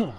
So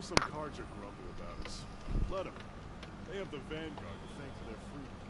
some cards are grumbling about us. Let them. They have the Vanguard to thank for their freedom.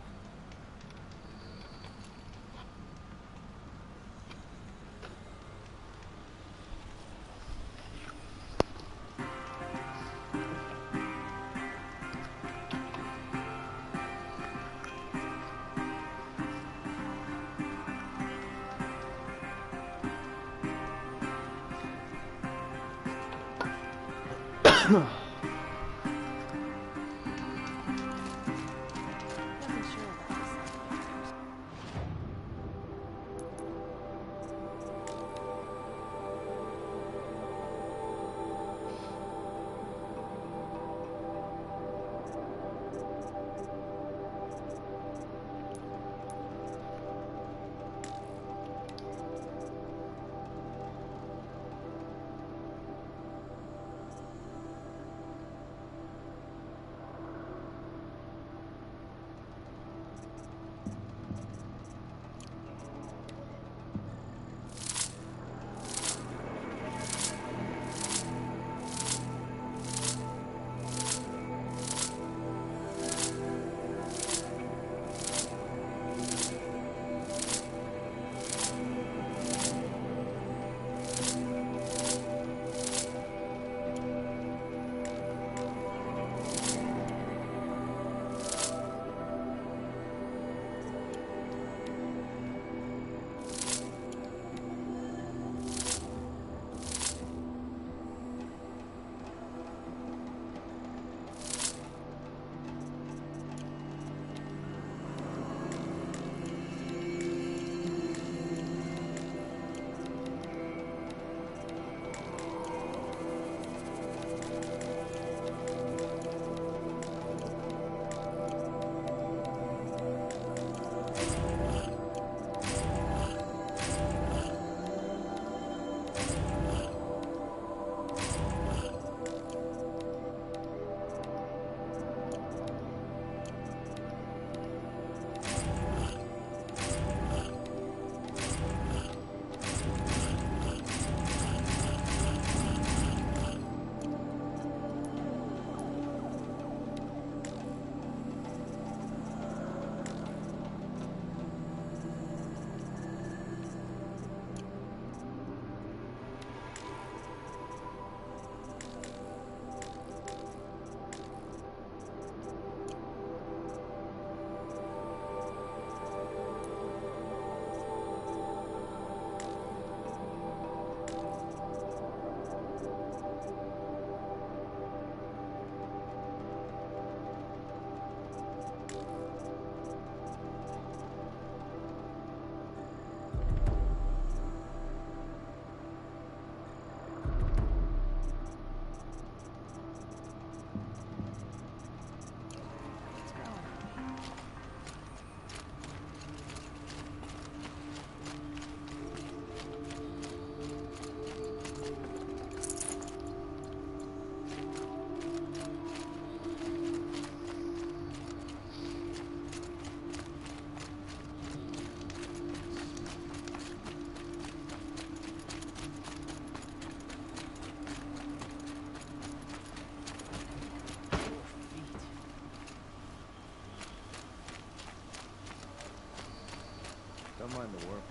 Don't mind the work.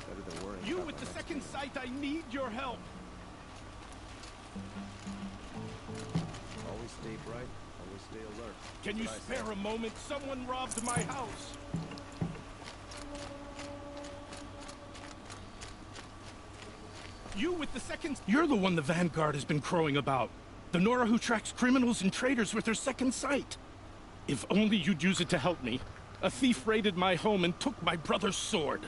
Better than worrying. You with the second sight, I need your help. Always stay bright. Always stay alert. Can you spare a moment? Someone robbed my house. You with the second... You're the one the Vanguard has been crowing about. The Nora who tracks criminals and traitors with her second sight. If only you'd use it to help me. A thief raided my home and took my brother's sword.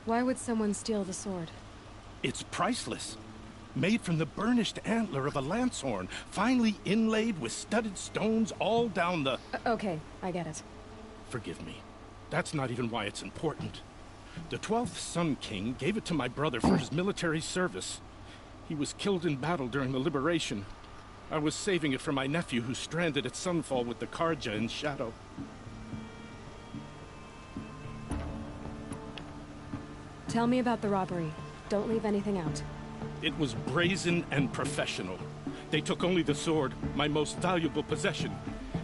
Why would someone steal the sword? It's priceless. Made from the burnished antler of a lancehorn, finely inlaid with studded stones all down the... Okay, I get it. Forgive me. That's not even why it's important. The 12th Sun King gave it to my brother for his military service. He was killed in battle during the liberation. I was saving it for my nephew who's stranded at Sunfall with the Karja in Shadow. Tell me about the robbery. Don't leave anything out. It was brazen and professional. They took only the sword, my most valuable possession.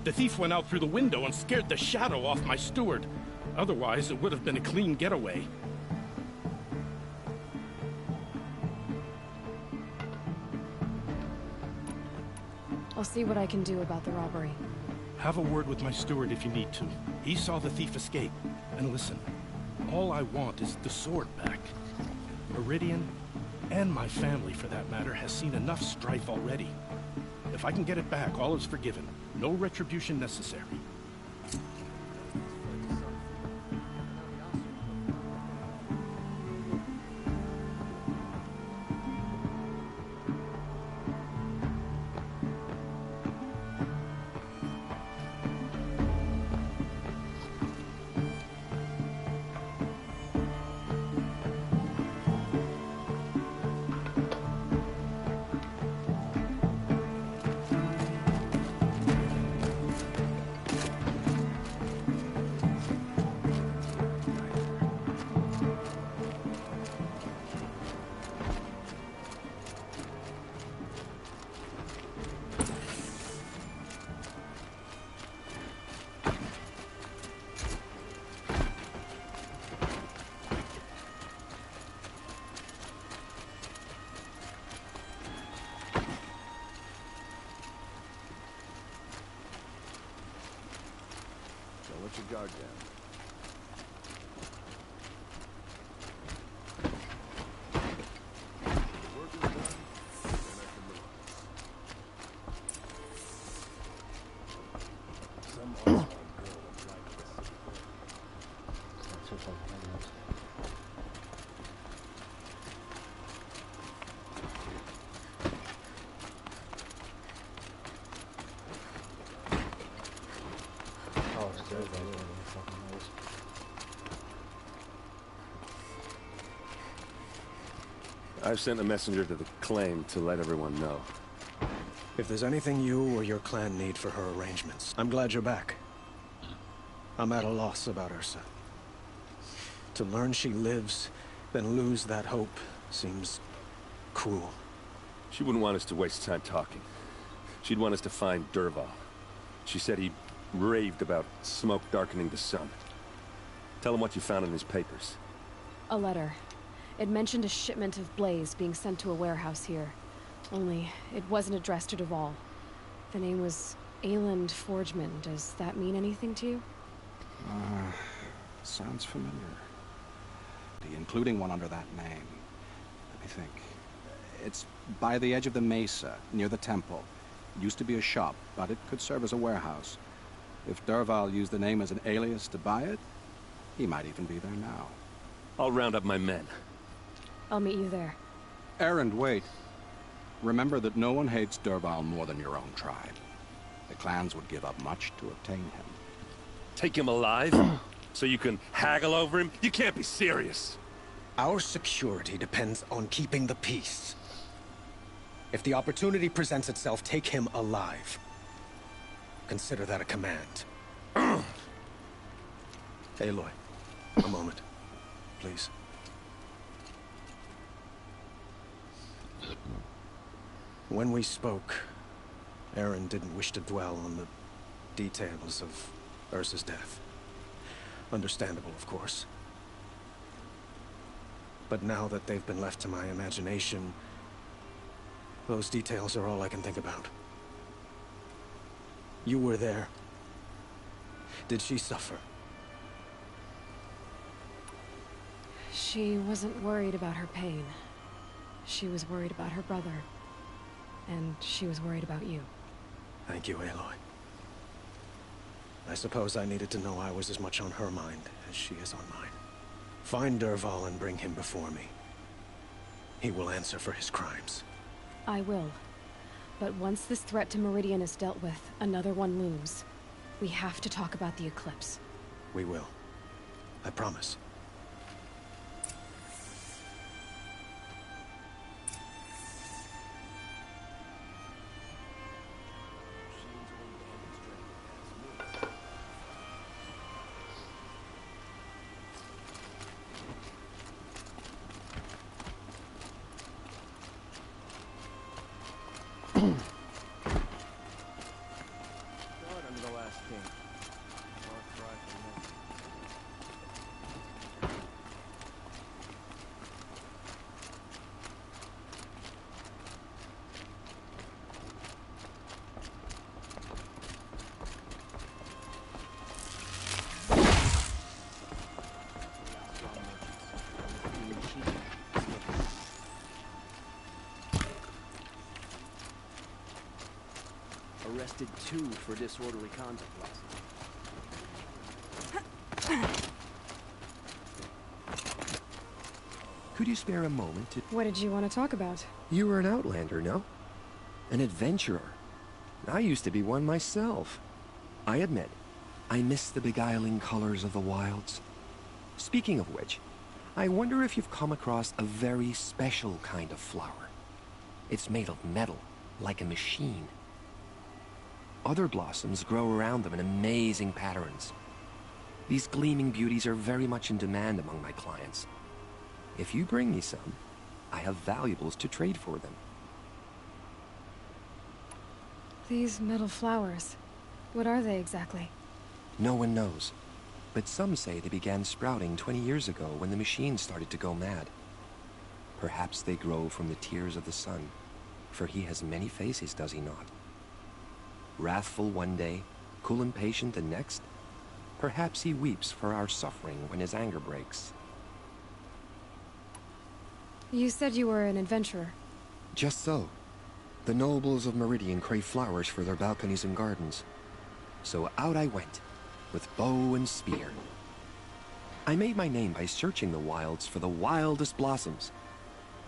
The thief went out through the window and scared the shadow off my steward. Otherwise, it would have been a clean getaway. I'll see what I can do about the robbery. Have a word with my steward if you need to. He saw the thief escape. And listen, all I want is the sword back. Meridian, and my family for that matter, has seen enough strife already. If I can get it back, all is forgiven. No retribution necessary. Let your guard down. Work is done, and I can relax. Some Oswald girl applied to the city. I've sent a messenger to the claim to let everyone know. If there's anything you or your clan need for her arrangements, I'm glad you're back. I'm at a loss about Ursa. To learn she lives, then lose that hope, seems cruel. She wouldn't want us to waste time talking. She'd want us to find Dervahl. She said he raved about smoke darkening the sun. Tell him what you found in his papers. A letter. It mentioned a shipment of blaze being sent to a warehouse here. Only, it wasn't addressed to Dervahl. The name was Ayland Forgeman. Does that mean anything to you? Sounds familiar. Including one under that name. Let me think. It's by the edge of the mesa, near the temple. Used to be a shop, but it could serve as a warehouse. If Dervahl used the name as an alias to buy it, he might even be there now. I'll round up my men. I'll meet you there. Erend, wait. Remember that no one hates Dervahl more than your own tribe. The clans would give up much to obtain him. Take him alive? So you can haggle over him? You can't be serious. Our security depends on keeping the peace. If the opportunity presents itself, take him alive. Consider that a command. Aloy, a moment, please. When we spoke, Erend didn't wish to dwell on the details of Ursa's death. Understandable, of course. But now that they've been left to my imagination, those details are all I can think about. You were there. Did she suffer? She wasn't worried about her pain. She was worried about her brother. And she was worried about you. Thank you, Aloy. I suppose I needed to know I was as much on her mind as she is on mine. Find Dervahl and bring him before me. He will answer for his crimes. I will. But once this threat to Meridian is dealt with, another one looms. We have to talk about the eclipse. We will. I promise. God, I'm the last king. Far cry from that. Arrested 2 for disorderly conduct last night. Could you spare a moment to... What did you want to talk about? You were an outlander, no? An adventurer. I used to be one myself. I admit, I miss the beguiling colors of the wilds. Speaking of which, I wonder if you've come across a very special kind of flower. It's made of metal, like a machine. Other blossoms grow around them in amazing patterns. These gleaming beauties are very much in demand among my clients. If you bring me some, I have valuables to trade for them. These metal flowers. What are they exactly? No one knows, but some say they began sprouting 20 years ago when the machine started to go mad. Perhaps they grow from the tears of the sun, for he has many faces, does he not? Wrathful one day, cool and patient the next. Perhaps he weeps for our suffering when his anger breaks. You said you were an adventurer. Just so. The nobles of Meridian crave flowers for their balconies and gardens. So out I went, with bow and spear. I made my name by searching the wilds for the wildest blossoms.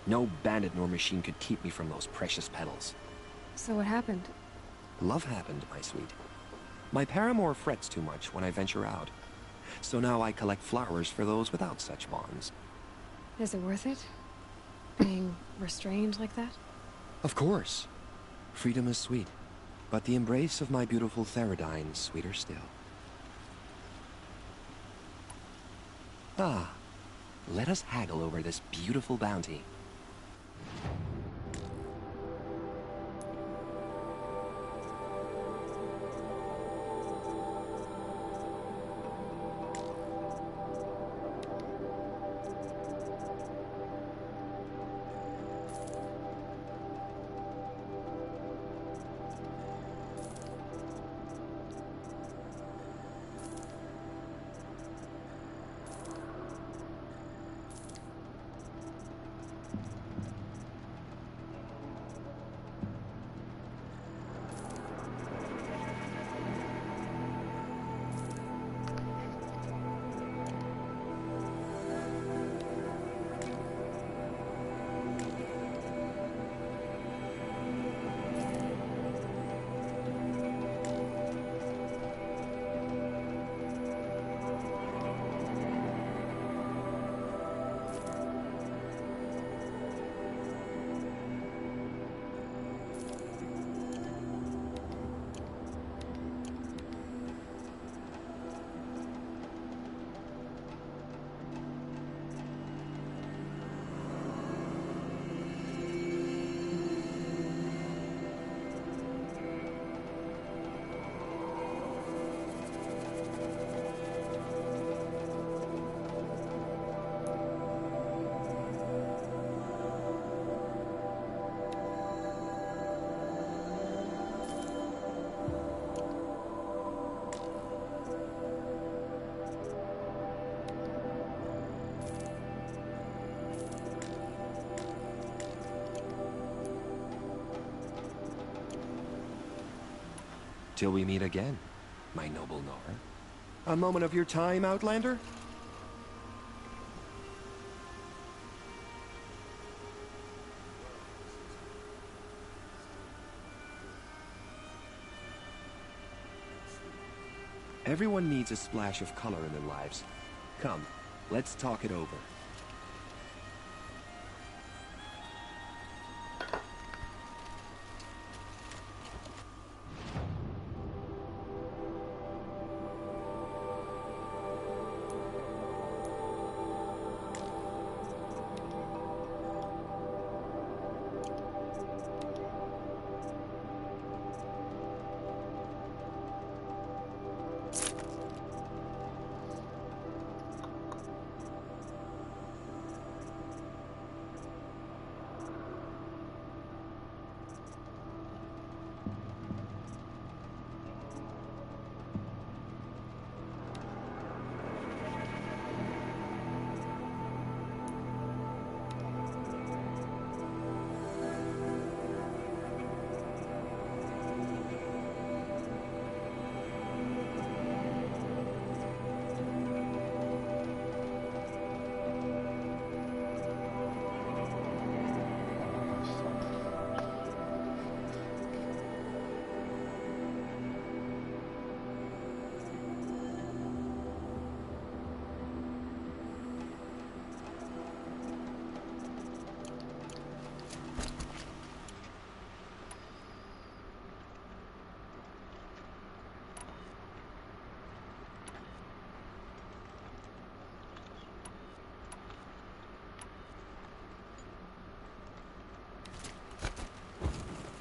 No bandit nor machine could keep me from those precious petals. So what happened? Love happened, my sweet. My paramour frets too much when I venture out. So now I collect flowers for those without such bonds. Is it worth it? Being restrained like that? Of course. Freedom is sweet, but the embrace of my beautiful Theradine is sweeter still. Ah, let us haggle over this beautiful bounty. Till we meet again, my noble Nora. A moment of your time, Outlander? Everyone needs a splash of color in their lives. Come, let's talk it over.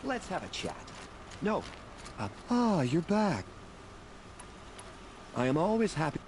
Let's have a chat. No. You're back. I am always happy.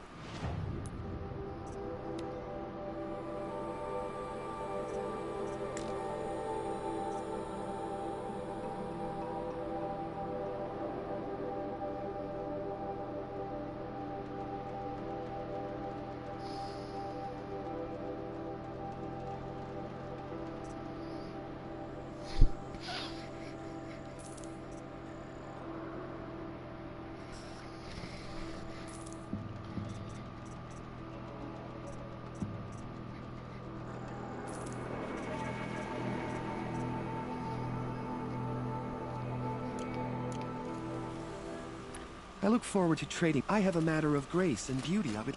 I look forward to trading. I have a matter of grace and beauty of it.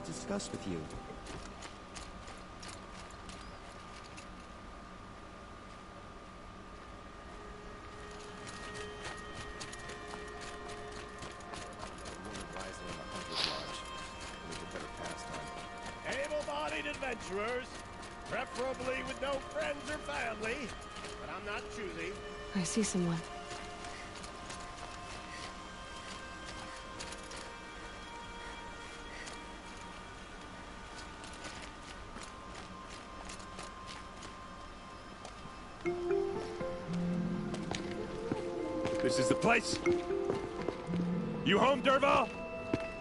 Discuss with you. adventurers. Preferably with no friends or family. But I'm not choosy. I see someone. This is the place. You home, Derval?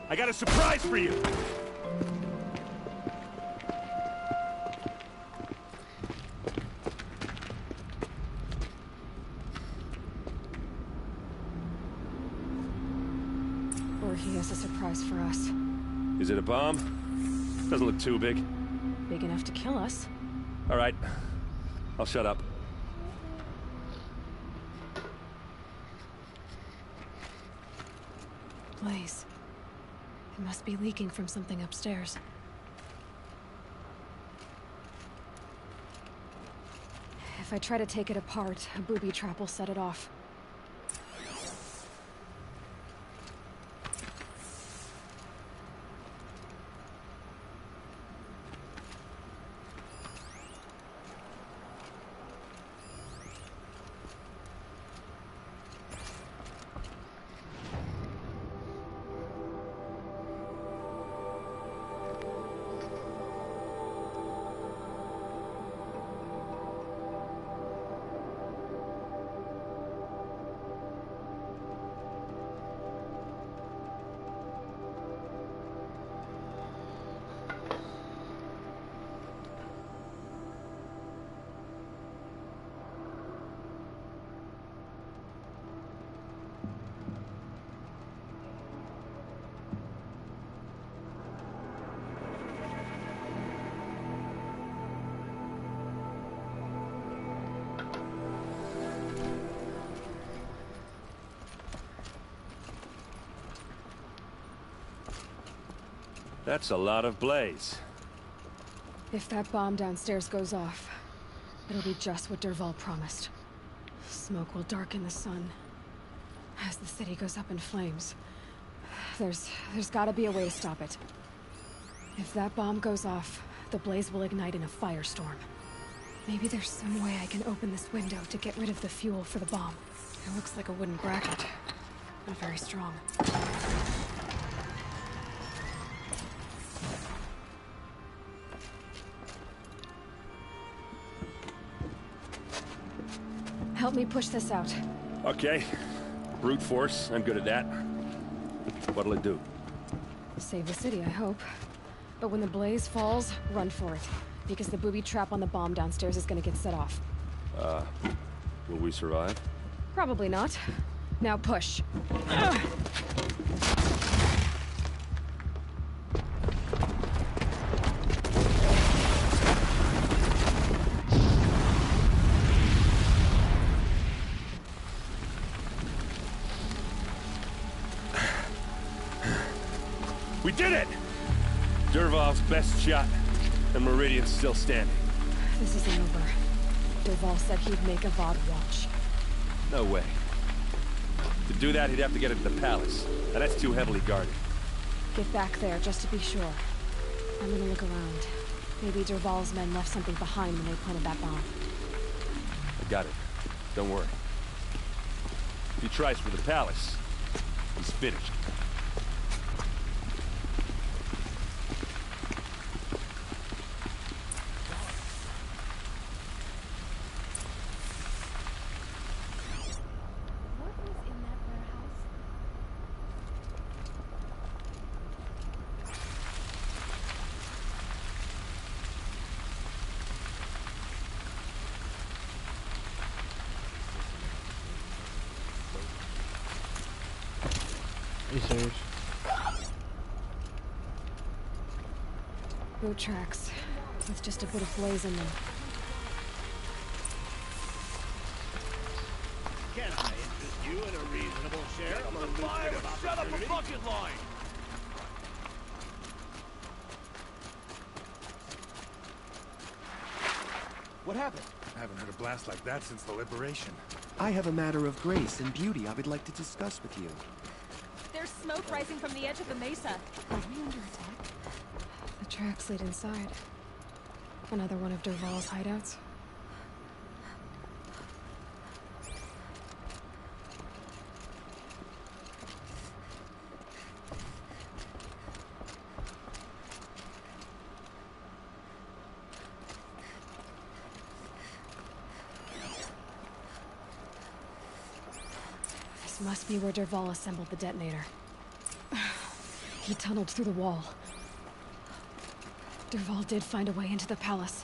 I got a surprise for you. Or he has a surprise for us. Is it a bomb? Doesn't look too big. Big enough to kill us. All right. I'll shut up. Blaze. It must be leaking from something upstairs. If I try to take it apart, a booby trap will set it off. That's a lot of blaze. If that bomb downstairs goes off, it'll be just what Derval promised. Smoke will darken the sun as the city goes up in flames. There's gotta be a way to stop it. If that bomb goes off, the blaze will ignite in a firestorm. Maybe there's some way I can open this window to get rid of the fuel for the bomb. It looks like a wooden bracket. Not very strong. Help me push this out. Okay. Brute force, I'm good at that. What'll it do? Save the city, I hope. But when the blaze falls, run for it. Because the booby trap on the bomb downstairs is gonna get set off. Will we survive? Probably not. Now push. We did it! Derval's best shot, and Meridian's still standing. This isn't over. Derval said he'd make a VOD watch. No way. To do that, he'd have to get into the palace, and that's too heavily guarded. Get back there, just to be sure. I'm gonna look around. Maybe Derval's men left something behind when they planted that bomb. I got it. Don't worry. If he tries for the palace, he's finished. Are you serious? Boot tracks, with just a bit of blaze in them. Can I interest you in a reasonable share of the lucrative Shut up a opportunity? bucket line! What happened? I haven't heard a blast like that since the liberation. I have a matter of grace and beauty I would like to discuss with you. There's smoke rising from the edge of the mesa. Are we under attack? The tracks lead inside. Another one of Dervahl's hideouts? This must be where Dervahl assembled the detonator. He tunneled through the wall. Dervahl did find a way into the palace.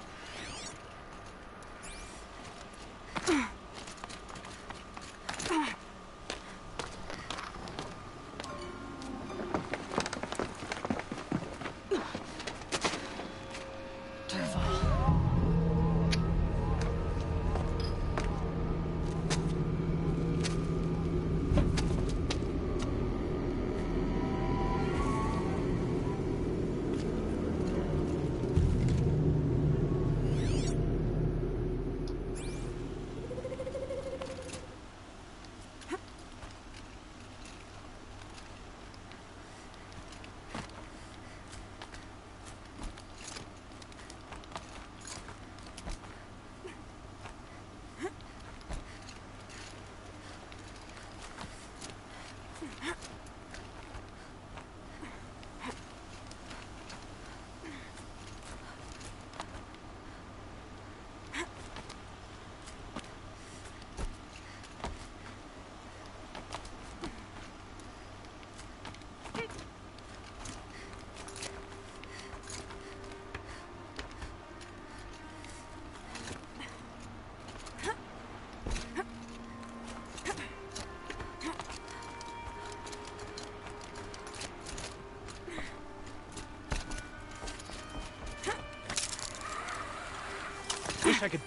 Wish I could...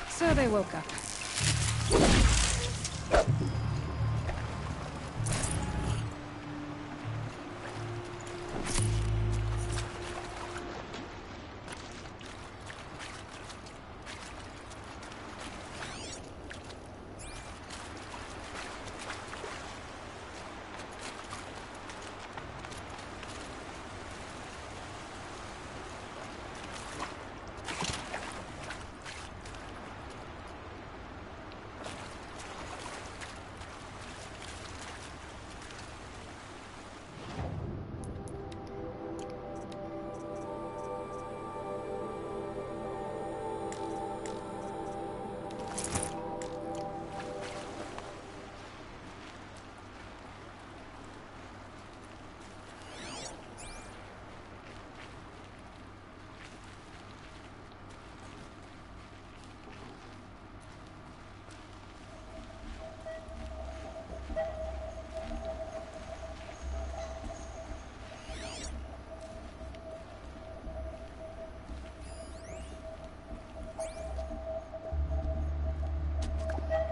So they woke up.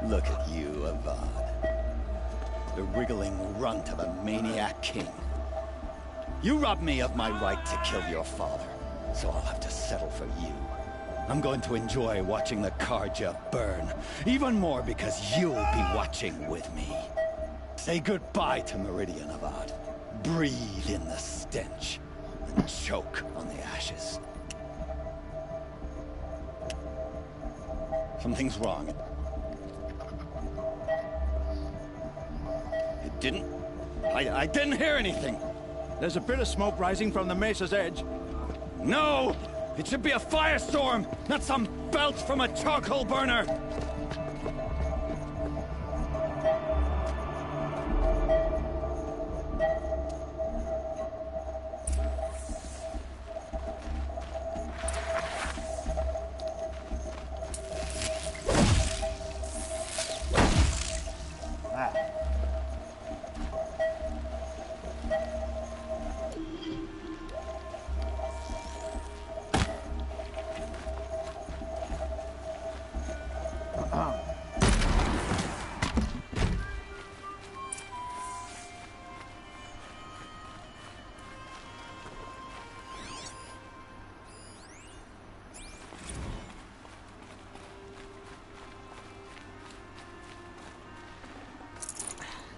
Look at you, Avad. The wriggling runt of a maniac king. You robbed me of my right to kill your father, so I'll have to settle for you. I'm going to enjoy watching the Karja burn, even more because you'll be watching with me. Say goodbye to Meridian, Avad. Breathe in the stench, and choke on the ashes. Something's wrong. I didn't hear anything. There's a bit of smoke rising from the mesa's edge. No! It should be a firestorm, not some belch from a charcoal burner!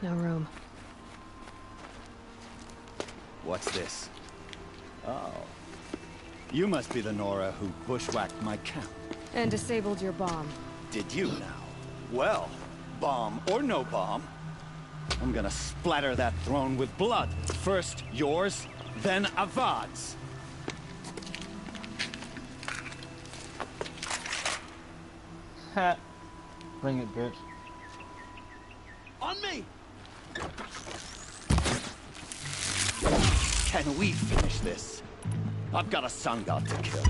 No room. What's this? Oh. You must be the Nora who bushwhacked my camp. And disabled your bomb. Did you now? Well, bomb or no bomb, I'm gonna splatter that throne with blood. First yours, then Avad's. Ha! Bring it, bitch. On me! Can we finish this? I've got a sun god to kill.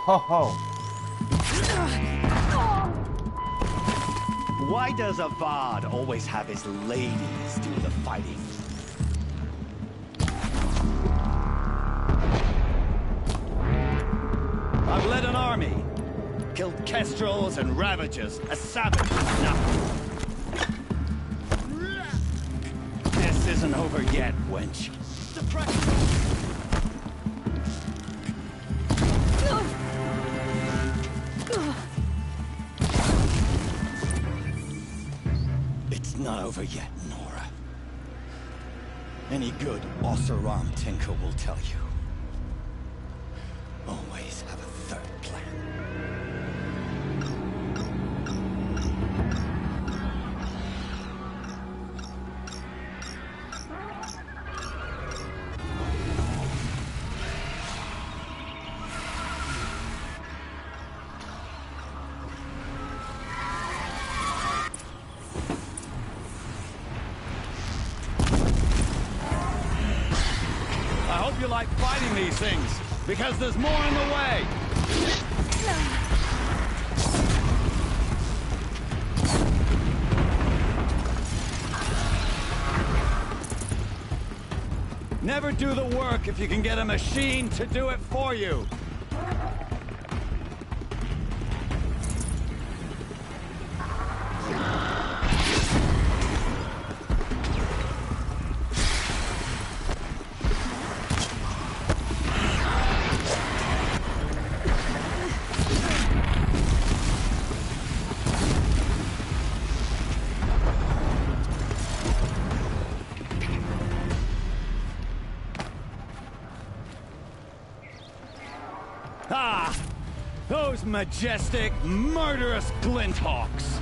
Ho ho! Why does Avad always have his ladies do the fighting? I've led an army. Killed kestrels and ravagers. A savage enough. This isn't over yet, wench. It's not over yet, Nora. Any good Oseram tinker will tell you. Always have a third plan. I hope you like fighting these things, because there's more in the way. Never do the work if you can get a machine to do it for you. Ah! Those majestic, murderous glinthawks!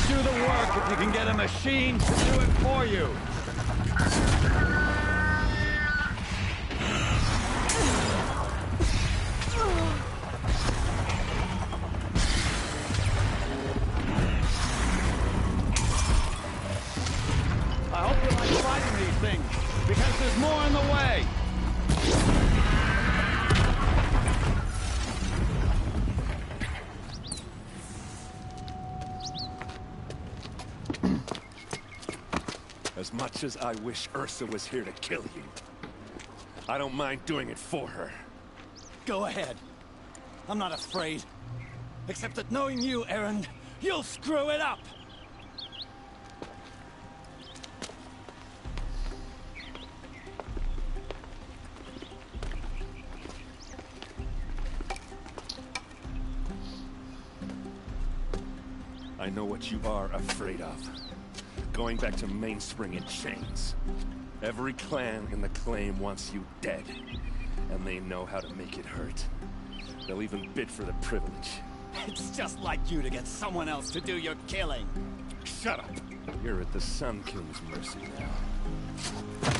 Do the work if you can get a machine to do it for you. I hope you like fighting these things, because there's more in the way. As much as I wish Ursa was here to kill you, I don't mind doing it for her. Go ahead. I'm not afraid. Except that knowing you, Aaron, you'll screw it up! I know what you are afraid of. Going back to Mainspring in chains. Every clan in the claim wants you dead, and they know how to make it hurt. They'll even bid for the privilege. It's just like you to get someone else to do your killing. Shut up! You're at the Sun King's mercy now.